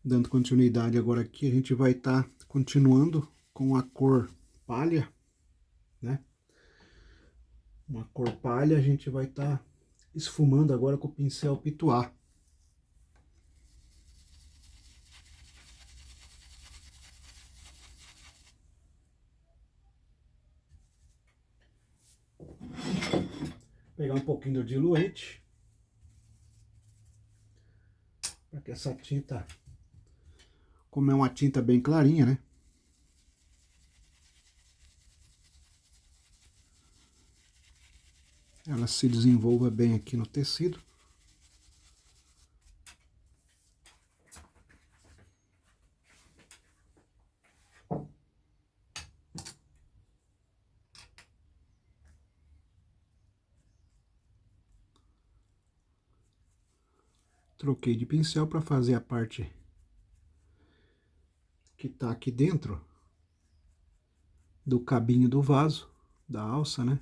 Dando continuidade agora aqui, a gente vai estar continuando com a cor palha, né? Uma cor palha, a gente vai estar esfumando agora com o pincel Pituá. Pegar um pouquinho do diluente, para que essa tinta, como é uma tinta bem clarinha, né? Ela se desenvolva bem aqui no tecido. Troquei de pincel para fazer a parte que tá aqui dentro do cabinho do vaso, da alça, né?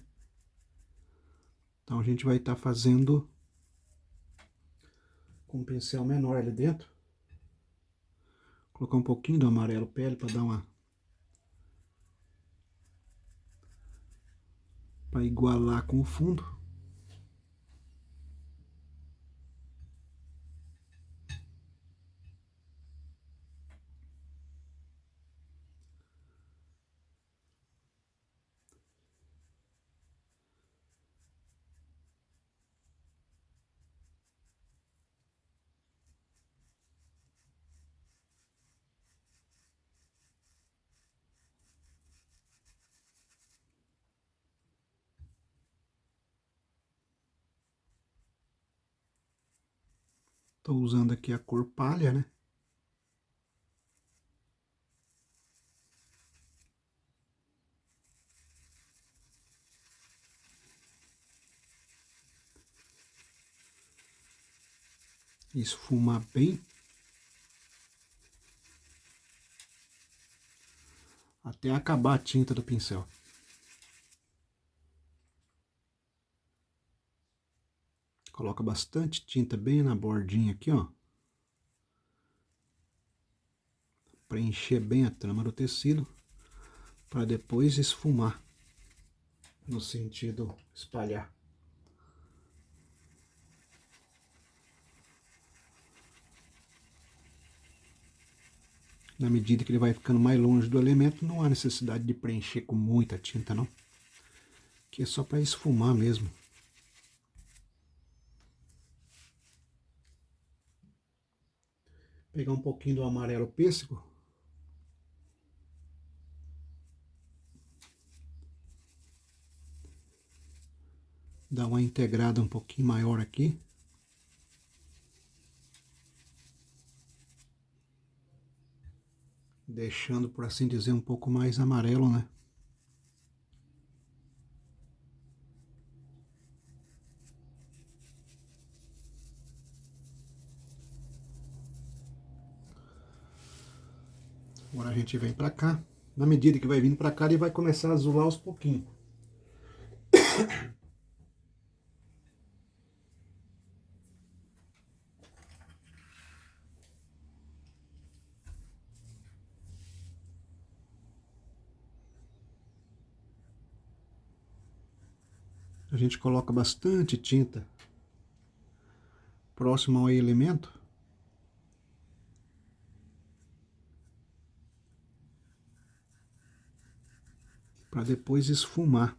Então a gente vai estar fazendo com um pincel menor ali dentro. Colocar um pouquinho do amarelo pele para dar uma... para igualar com o fundo. Estou usando aqui a cor palha, né? Esfumar bem. Até acabar a tinta do pincel. Coloca bastante tinta bem na bordinha aqui, ó. Preencher bem a trama do tecido. Para depois esfumar. No sentido espalhar. Na medida que ele vai ficando mais longe do elemento, não há necessidade de preencher com muita tinta, não. Que é só para esfumar mesmo. Pegar um pouquinho do amarelo pêssego. Dar uma integrada um pouquinho maior aqui. Deixando, por assim dizer, um pouco mais amarelo, né? Agora a gente vem pra cá. Na medida que vai vindo pra cá, ele vai começar a azular aos pouquinhos. A gente coloca bastante tinta próximo ao elemento. Para depois esfumar.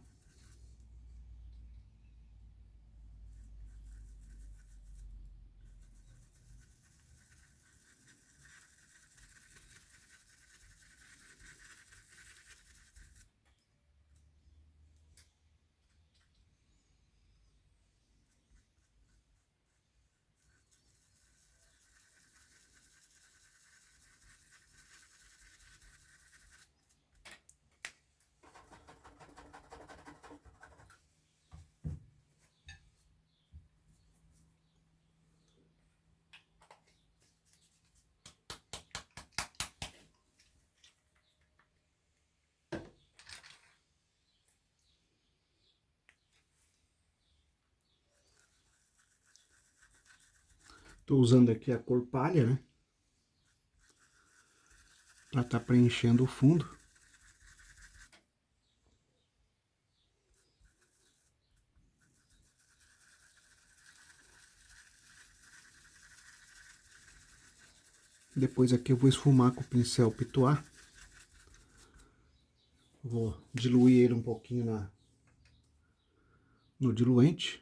Estou usando aqui a cor palha, né? para estar preenchendo o fundo. Depois aqui eu vou esfumar com o pincel Pituá. Vou diluir ele um pouquinho no diluente.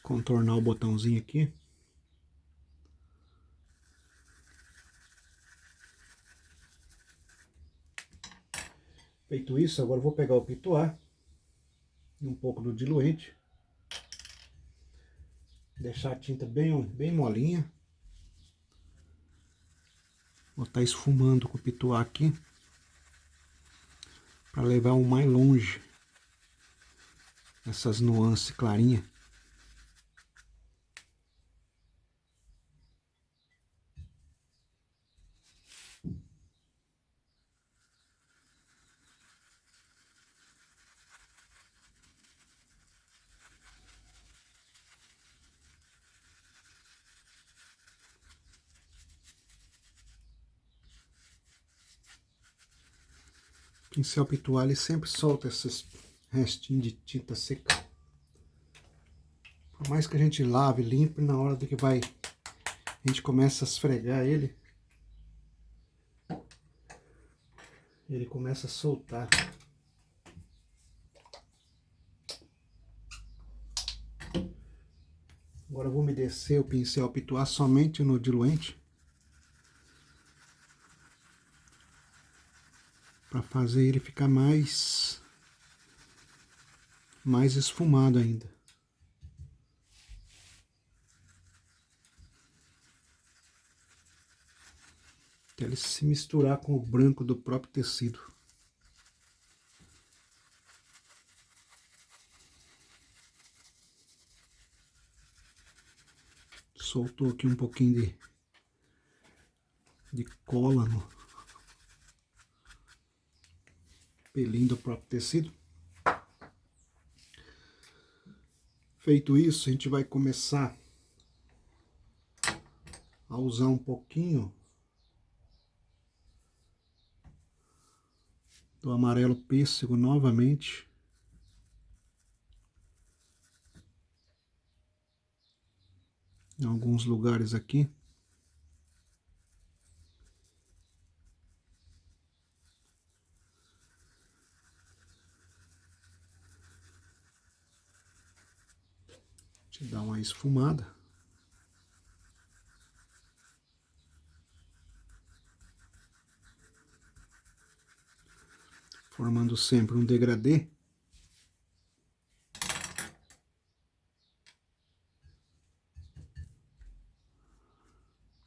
Contornar o botãozinho aqui. Feito isso, agora eu vou pegar o Pituá e um pouco do diluente. Deixar a tinta bem molinha. Vou estar esfumando com o Pituá aqui para levar o mais longe essas nuances clarinhas. O pincel Pituá ele sempre solta esses restinhos de tinta seca. Por mais que a gente lave, limpe, na hora do que a gente começa a esfregar ele começa a soltar. Agora eu vou umedecer o pincel Pituá somente no diluente, para fazer ele ficar mais esfumado ainda. Até ele se misturar com o branco do próprio tecido. Soltou aqui um pouquinho de cola no pelinho do próprio tecido. Feito isso, a gente vai começar a usar um pouquinho do amarelo pêssego novamente. Em alguns lugares aqui. Te dá uma esfumada. Formando sempre um degradê.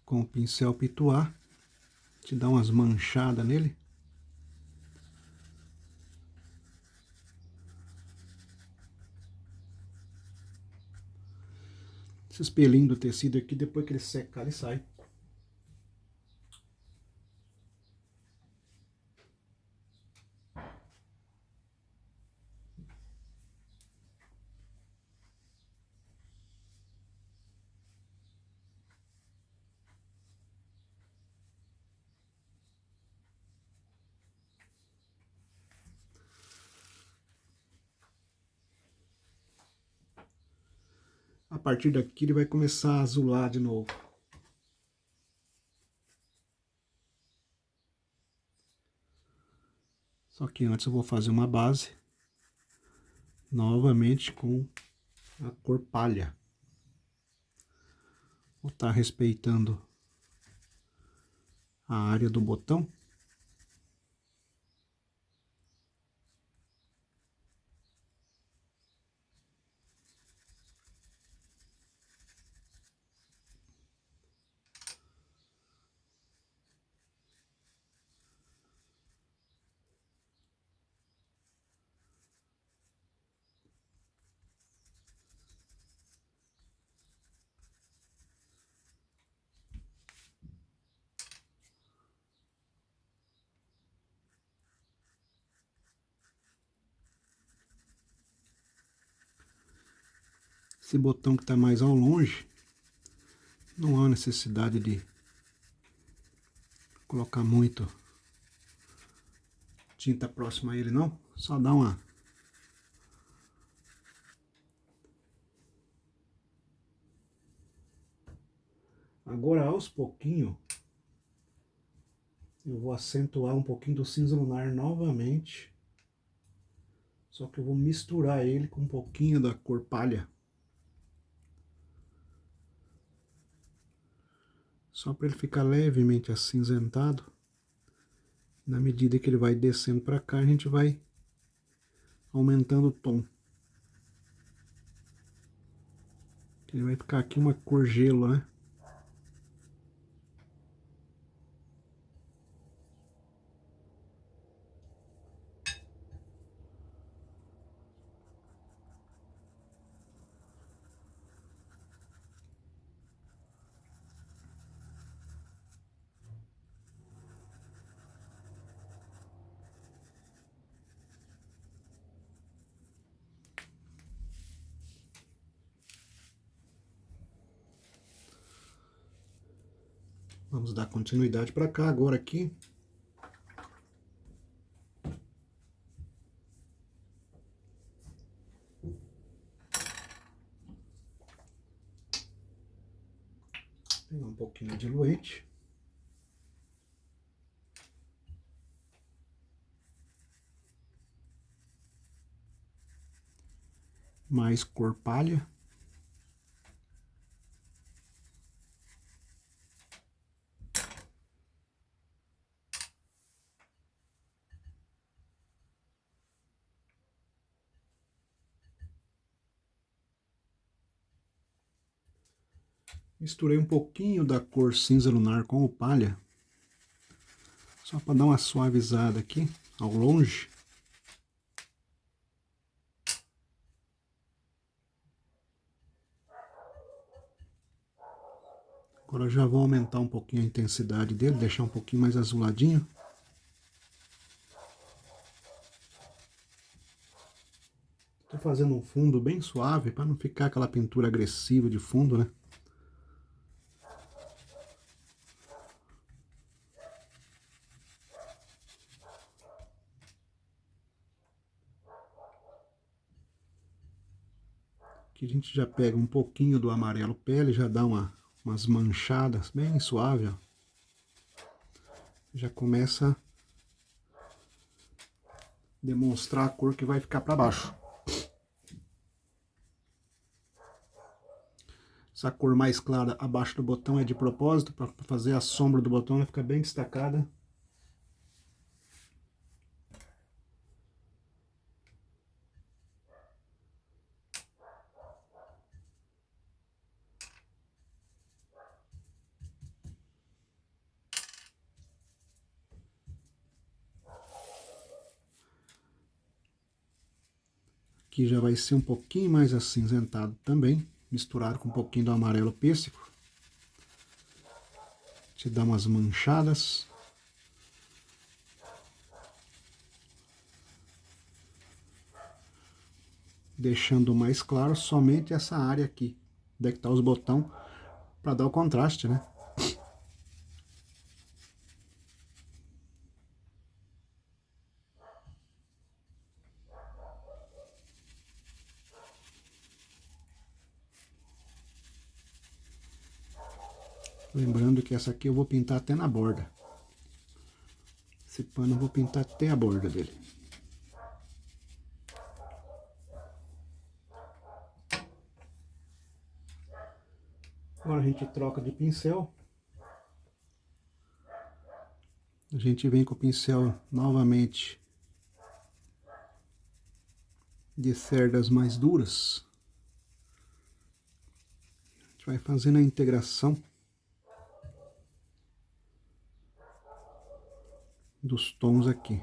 Com o pincel Pituá. Te dá umas manchadas nele. Esses pelinhos do tecido aqui, depois que ele secar, ele sai. A partir daqui ele vai começar a azular de novo. Só que antes eu vou fazer uma base. Novamente com a cor palha. Vou estar respeitando a área do botão. Esse botão que está mais ao longe, não há necessidade de colocar muito tinta próxima a ele não, só dá uma agora aos pouquinhos eu vou acentuar um pouquinho do cinza lunar novamente, só que eu vou misturar ele com um pouquinho da cor palha, só para ele ficar levemente acinzentado. Na medida que ele vai descendo para cá, a gente vai aumentando o tom. Ele vai ficar aqui uma cor gelo, né? Vamos dar continuidade para cá agora aqui. Pegar um pouquinho de diluente. Mais cor palha. Misturei um pouquinho da cor cinza lunar com o palha, só para dar uma suavizada aqui, ao longe. Agora eu já vou aumentar um pouquinho a intensidade dele, deixar um pouquinho mais azuladinho. Estou fazendo um fundo bem suave, para não ficar aquela pintura agressiva de fundo, né? Aqui a gente já pega um pouquinho do amarelo pele, já dá umas manchadas bem suave, ó. Já começa a demonstrar a cor que vai ficar para baixo. Essa cor mais clara abaixo do botão é de propósito, para fazer a sombra do botão, ela fica bem destacada. Aqui já vai ser um pouquinho mais acinzentado também, misturado com um pouquinho do amarelo pêssego. Te dá umas manchadas. Deixando mais claro somente essa área aqui, onde é que tá os botões, para dar o contraste, né? Lembrando que essa aqui eu vou pintar até na borda. Esse pano eu vou pintar até a borda dele. Agora a gente troca de pincel. A gente vem com o pincel novamente de cerdas mais duras. A gente vai fazendo a integração dos tons aqui.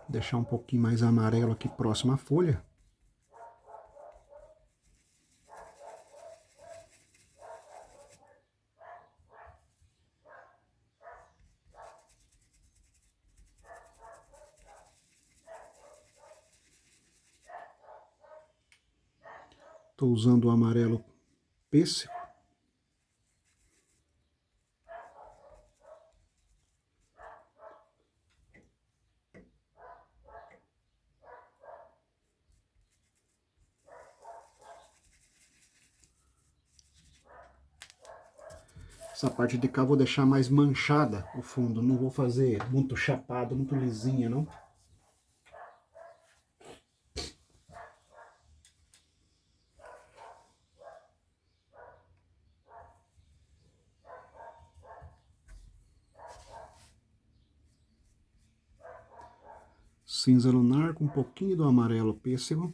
Deixar um pouquinho mais amarelo aqui próximo à folha. Estou usando o amarelo pêssego. Essa parte de cá eu vou deixar mais manchada o fundo, não vou fazer muito chapado, muito lisinha, não. Cinza lunar com um pouquinho do amarelo pêssego.